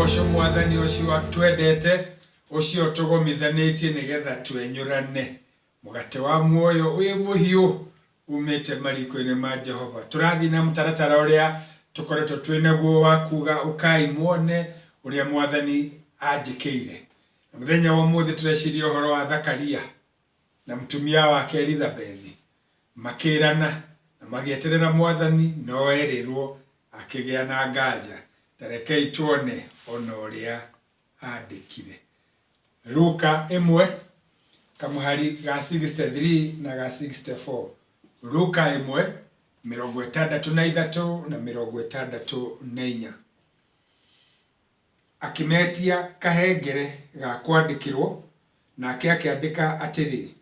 uboco mwathani ucio twendete ucio tugomithanĩtie nigetha twenyũrane mugate wa muoyo uyu muhiu umite mariko-ini ma Jehova. Turathi na mtaratara uria tukoretwo twinaguo wa kuga ukai muone uria mwathani anjikire. Muthenya wa umuthi tureciria uhoro wa Zakaria na mtumia wake Elizabeth makirana na magieterera mwathani no erirwo akigia na nganja. Tarekei tuone ona uria andikire. Luka 1 kamuhari ga 63 na ga 64. Luka 1 63 na 64. Akimetia kahengere ga kwandikirwo nake akiandika atiri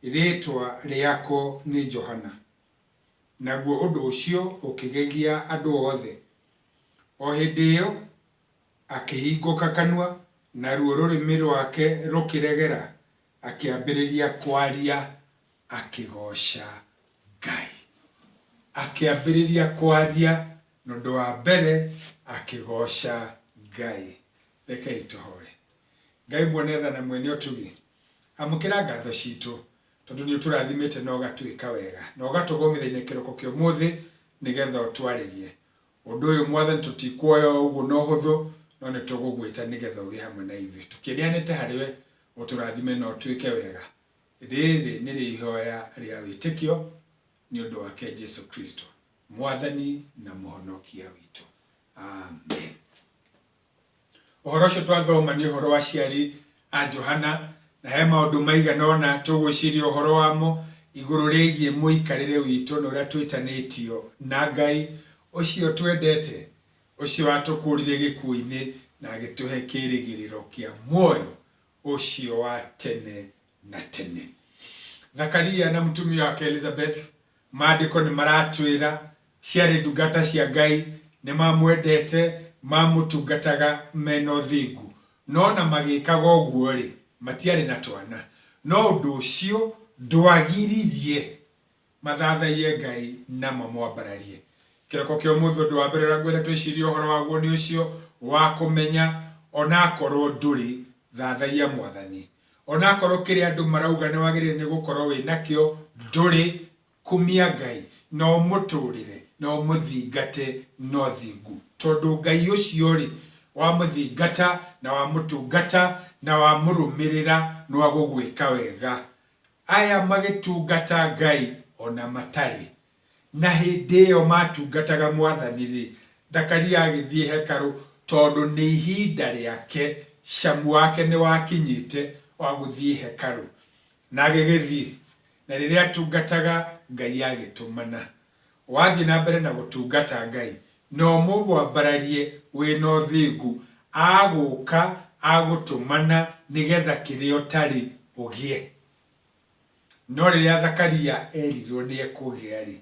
ritwa riako ni Johana. Naguo undu ucio ukigegia andu othe. O hindi iyo akihinguka kanua na ruo rurimi rwake rukiregera akiambiriria kwaria akigosha Ngai. Akiambiriria kwaria nundu wa mbere akigosha Ngai. Rekei tuhoe. Ngai mwene na mwene utugi amukira ngatho citu tondu ni turathimite na ugatwika wega na ugatugomithania kiroko kio muthi nigetha utwaririe undu uyu mwathani tutikuoya uguo no huthu no ni tugugwita nigetha ugi hamwe na ithuĩ tukirianite hariwe uturathime na utwike wega. Riri ni rihoya ria witikio ni undu wake Jesu Kristo mwathani na muhonokia witu. Amen. Uhoro ucio twathoma ni uhoro wa ciari a Johana na he maundu maiganona tugwiciria uhoro wamo iguru rigie muikarire witu na uria twitanitio na Ngai ucio twendete ucio atukurire gikuini na agituhe kirigiriro kia muoyo ucio wa tene na tene. Zakaria na mtumia wake Elizabeth maandiko ni maratwira ciari ndungata cia Ngai ni mamwendete mamutungataga meno thingu no na magikaga uguo ri matiari na twana no undu ucio ndwagiririe mathathaie Ngai na mamwambararie. Kiroko kio muthu ndu wa mbere ragwira twiciria uhoro waguo ni ucio wa kumenya onakorwo nduri thathaia mwathani onakorwo kiria andu marauga ni wagirire ni gukorwo winakio nduri kumia Ngai no muturire no muthingate no thingu tondu Ngai ucio ri wa muthingata na wa mutungata na wa murumirira no agugwika wega. Aya magitungata Ngai ona matari na hindi iyo matungataga mwathani ri Zakaria agithie hekaru tondu ni ihinda riake shamu wake ni wakinyite wa guthie hekaru na agigithie na riria atungataga Ngai agitumana. Wathi na mbere na gutungata Ngai no mugwambararie wina uthingu aguka agutumana nigetha kirio tari ugie. No riria Zakaria erirwo ni ekugia ri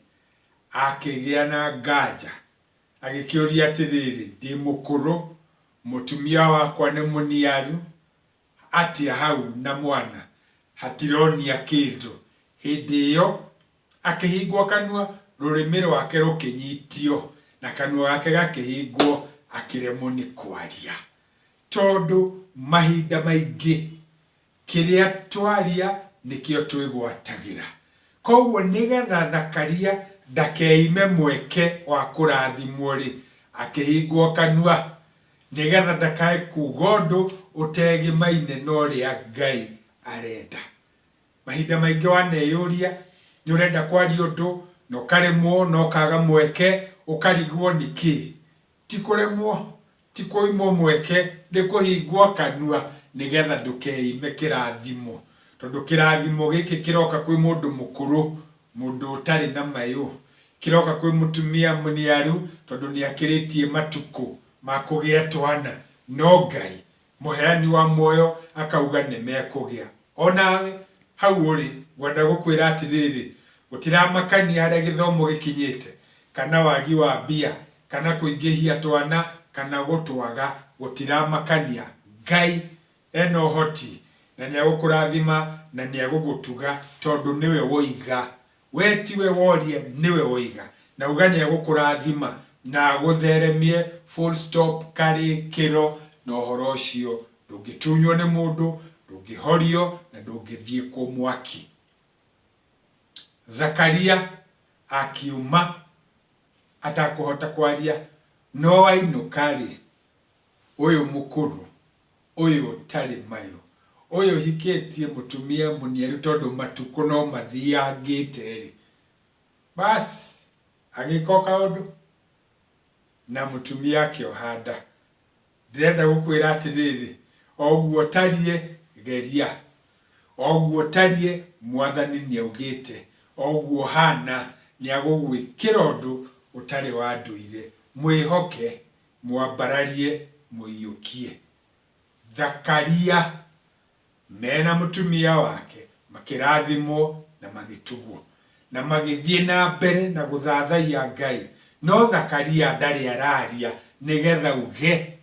akigia na nganja agikiuria atiriri ndi mukuru mutumia wakwa ni muniaru atia hau na mwana hatironia kindu. Hindi iyo akihingwo kanua rurimi rwake rukinyitio na kanua gake gakihingwo akiremwo ni kwaria tondu mahinda maingi kiria twaria nikio twigwatagira. Koguo nigetha Zakaria ndakeime mweke wa kurathimwo ri akihingwo kanua nigetha ndakae kuga undu utegimaine no ria Ngai arenda. Mahinda maingi waneyuria ni urenda kwaria undu no karemwo no kaga mweke ukarigwo niki. Tikuremwo tikuimwo mweke ni kuhingwo kanua nigetha ndukeime kirathimo tondu kirathimo giki kiroka kwi mundu mukuru mundu utari na mayu kiroka kwi mutumia muniaru tondu ni akiritie matuku ma kugia twana no Ngai muheani wa moyo akauga ni mekugia. Onawe hau uri gwenda gukwira atiriri gutiramakania haria githomo gikinyite kana wagi wa mbia kana kuingihia twana kana gutwaga gutiramakania. Ngai eno hoti na ni agukurathima na ni agugutuga tondu niwe woiga. We tiwe worie niwe woiga na uga ni agukurathima na agutheremie full stop kari kiro na ũhoro ũcio ndũngĩtunywo nĩ mũndũ, ndũngĩhorio na ndũngĩthiĩ kwa mwaki. Zakaria akiuma atakuhota kwaria, no wainũka-rĩ, ũyũ mũkũrũ, ũyũ ũtarĩ mayũ, ũyũ hikĩtie mũtumia mũniaru tondũ matukũ no mathiangĩte-rĩ, basi agĩka kaũndũ na mũtumia akĩoha nda. Ndĩrenda gũkwĩra atĩrĩrĩ, oguo ũtarie geria, oguo ũtarie Mwathani nĩaugĩte, oguo hana nĩagũgwĩkĩra ũndũ ũtarĩ wa ndũire. Mwĩhoke, mwambararie, mũiyũkie. Zakaria mena mũtumia wake makĩrathimwo na magĩtugwo na magĩthiĩ na mbere na gũthathaiya Ngai. No Zakaria ndarĩ araria nĩgetha uge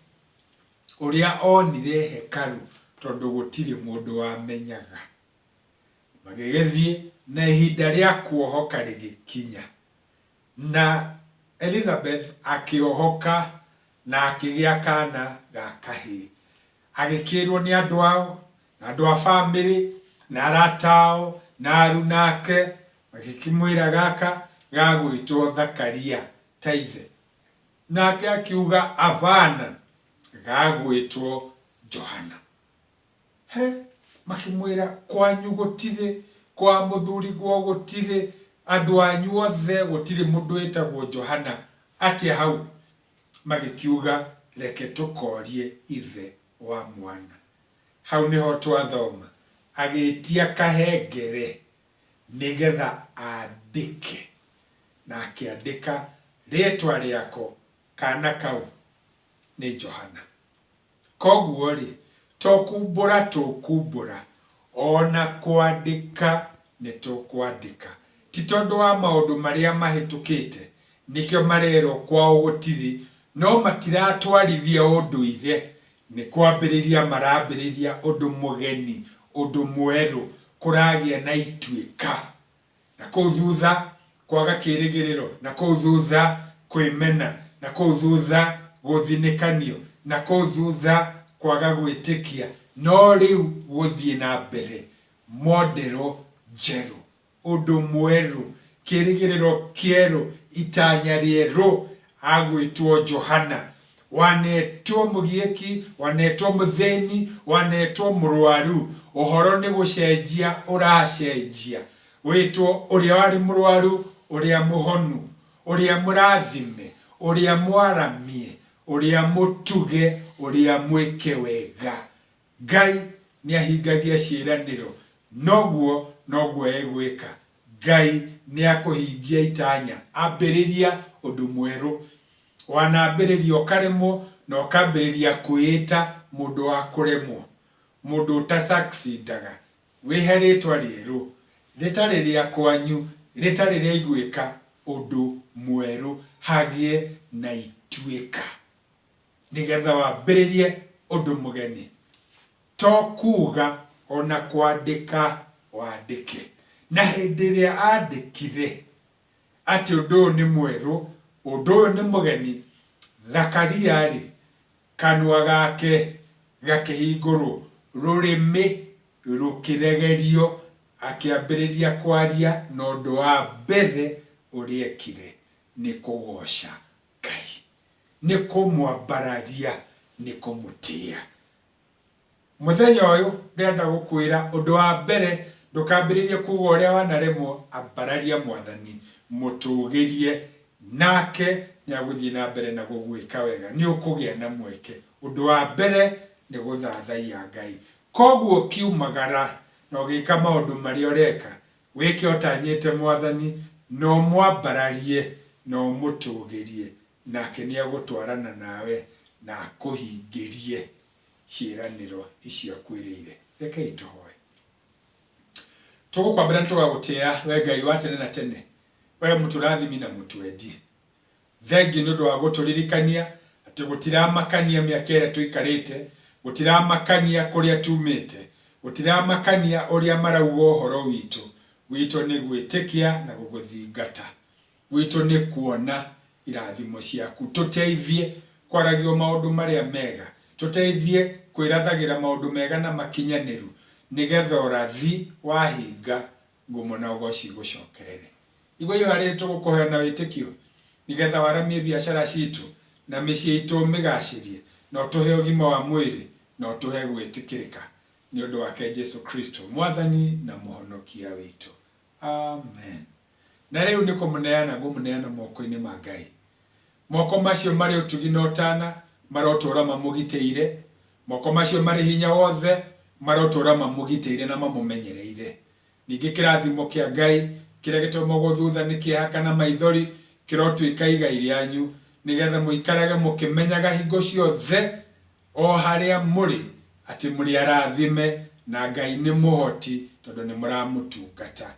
ũrĩa onire hekaru, tondũ gũtirĩ mũndũ wamenyaga. Magĩgĩthiĩ na ihinda rĩa kuohoka rĩgĩkinya, na Elizabeth akĩohoka na akĩgĩa kana ga kahĩĩ. Agĩkĩrwo nĩ andũ ao na andũ a bamĩrĩ na arata ao na aruna ake, magĩkĩmwĩra gaka gagwĩtwo Zakaria ta ithe. Nake akiuga apana, gagwĩtwo Johana. Makĩmwĩra kwanyu gũtirĩ, kwa mũthuriguo gũtirĩ, andũ anyu othe gũtirĩ mũndũ wĩtagwo Johana atĩa hau? Magĩkiuga reke tũkorie ithe wa mwana. Hau nĩho twathoma agĩtia kahengere nĩgetha andĩke, na akĩandĩka rĩtwa rĩako kana kau nĩ Johana. Koguo-rĩ, to kumbũra tũkumbũra, ona kwandĩka nĩ tũkwandĩka. Ti tondũ wa maũndũ marĩa mahĩtũkĩte nĩkĩo marerwo kwao gũtirĩ, no matiratwarithia ũndũire, nĩ kwambĩrĩria marambĩrĩria ũndũ mũgeni, ũndũ mwerũ, kũragĩa na ituĩka. Na kũu thutha kwaga kĩĩrĩgĩrĩro, na kũu thutha kwĩmena, na kũu thutha gũthinĩkanio, na kũu thutha kwaga gwĩtĩkia, no rĩu gũthiĩ na mbere, modelo njerũ, ũndũ mwerũ, kĩĩrĩgĩrĩro kĩerũ, itanya rĩerũ, agwĩtwo Johana. Wanetwo mũgiĩki, wanetwo mũthĩni, wanetwo mũrwaru, ũhoro nĩ gũcenjia ũracenjia. Wĩtwo ũrĩa warĩ mũrwaru, ũrĩa mũhonu, ũrĩa mũrathime, ũrĩa mwaramie, ũrĩa mũtuge, ũrĩa mwĩke wega. Ngai nĩahingagia ciĩranĩro, noguo egwĩka. Ngai nĩakũhingia itanya, ambĩrĩria ũndũ mwerũ. Wanambĩrĩria ũkaremwo na ũkambĩrĩria kwĩĩta mũndũ wa kũremwo, mũndũ ũta-succeedaga, wĩhe rĩtwa rĩerũ, rĩtarĩ rĩa kwanyu, rĩtarĩ rĩa igwĩka ũndũ mwerũ, hagĩe na ituĩka, nĩgetha wambĩrĩrie ũndũ mũgeni. To kuuga ona kwandĩka wandĩke. Na hĩndĩ ĩrĩa andĩkire atĩ ũndũ ũyũ nĩ mwerũ, ũndũ ũyũ nĩ mũgeni, Zakaria-rĩ, kanua gake gakĩhingũrwo, rũrĩmĩ rũkĩregerio, akĩambĩrĩria kwaria, na ũndũ wa mbere ũrĩa ekire nĩ kũgoca Ngai, nĩ kũmwambararia, nĩ kũmũtĩĩa. Mũthenya ũyũ ndĩrenda gũkwĩra ũndũ wa mbere, ndũkambĩrĩrie kuuga ũrĩa wanaremwo, ambararia Mwathani, mũtũgĩrie, nake nĩagũthiĩ na mbere na gũgwĩka wega, nĩũkũgĩa na mweke. Ũndũ wa mbere nĩ gũthathaiya Ngai. Koguo kiumagara na ũgĩka maũndũ marĩa ũreka, wĩke ũtanyĩte Mwathani, na ũmwambararie na ũmũtũgĩrie, nake nĩagũtwarana nawe na akũhingĩrie ciĩranĩro icio akwĩrĩire. Rekei tũhoe. Tũgũkwambĩra nĩtũgagũtĩĩa we Ngai wa tene na tene, we mũtũrathimi na mũtwendi. Thengiũ nĩ ũndũ wa gũtũririkania atĩ gũtiramakania mĩaka ĩrĩa tũikarĩte, gũtiramakania kũrĩa tumĩte, gũtiramakania ũrĩa marauga ũhoro witũ. Witũ nĩ gwĩtĩkia na gũgũthingata. Witũ nĩ kuona irathimo ciaku. Tũteithie kwaragia maũndũ marĩa mega, tuteithie kwirathagira maundu mega na makinyaniru nigetha urathi wahinga ngumo na ugoci gucokerere. Igwa iyo hari tugukohana witikio nigetha waramie biashara citu na micii itu migacirie na utuhe ugima wa mwiri na utuhe gwitikirika ni undu wake Jesu Kristo mwathani na muhonokia witu. Amen. Na riu niko muneana moko-ini ma Ngai. Moko macio mari utugi na utana marotura mamugiteire. Moko macio mari hinya wothe marotura mamugiteire na mamumenyereire. Ningi kirathimo kia Ngai kiria gitomo thutha ni kihaka na maithori kirotwika igai ryanyu nigetha muikarage mukimenyaga hingo ciothe o haria muri ati muri arathime na Ngai ni muhoti tondu ni muramutungata.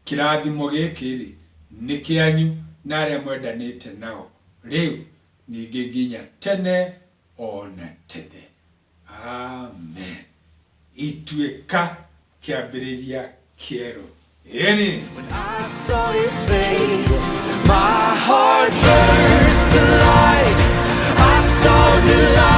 Kirathimo giki ni kianyu na aria mwendanite nao riu ningi nginya tene ona tene. Amen. Ituika kiambiriria kieru. When I saw his face, my heart burst to life. I saw the light.